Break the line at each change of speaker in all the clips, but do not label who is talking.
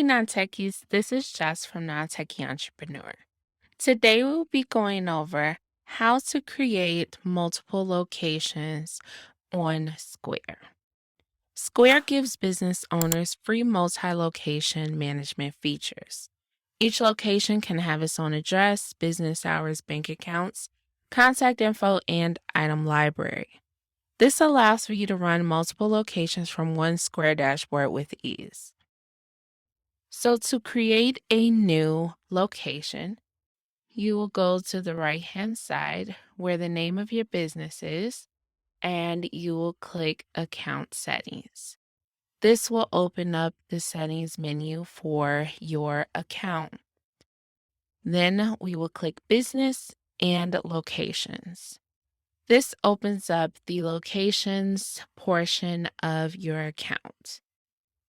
Non-Techies, this is Jess from Non-Techie Entrepreneur. Today we'll be going over how to create multiple locations on Square. Square gives business owners free multi-location management features. Each location can have its own address, business hours, bank accounts, contact info, and item library. This allows for you to run multiple locations from one Square dashboard with ease. So to create a new location, you will go to the right-hand side where the name of your business is, and you will click Account Settings. This will open up the settings menu for your account. Then we will click Business and Locations. This opens up the locations portion of your account.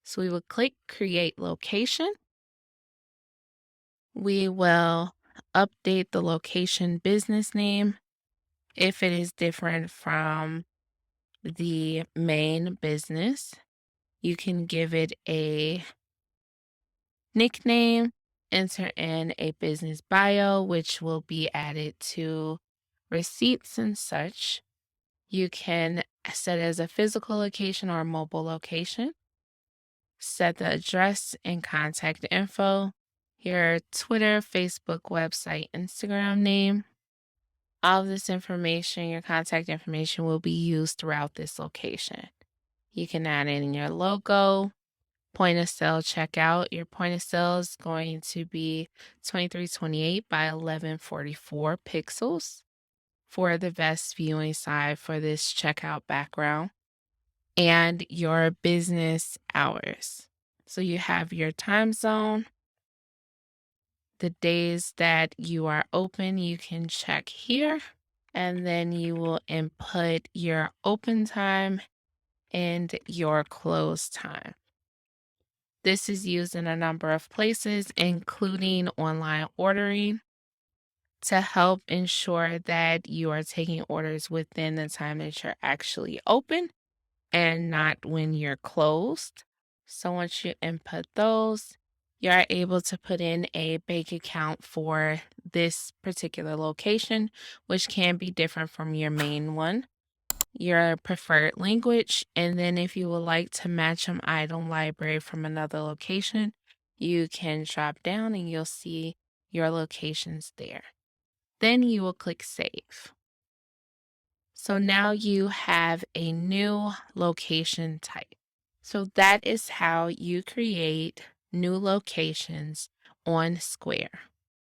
So we will click Create Location. We will update the location business name if it is different from the main business. You can give it a nickname, enter in a business bio, which will be added to receipts and such. You can set it as a physical location or a mobile location. Set the address and contact info, your Twitter, Facebook, website, Instagram name. All of this information, your contact information, will be used throughout this location. You can add in your logo, point of sale checkout. Your point of sale is going to be 2328 by 1144 pixels for the best viewing side for this checkout background. And your business hours. So you have your time zone, the days that you are open, you can check here, and then you will input your open time and your close time. This is used in a number of places, including online ordering, to help ensure that you are taking orders within the time that you're actually open and not when you're closed. So once you input those, you're able to put in a bank account for this particular location, which can be different from your main one, your preferred language, and then if you would like to match an item library from another location, you can drop down and you'll see your locations there. Then you will click Save. So now you have a new location type. So that is how you create new locations on Square.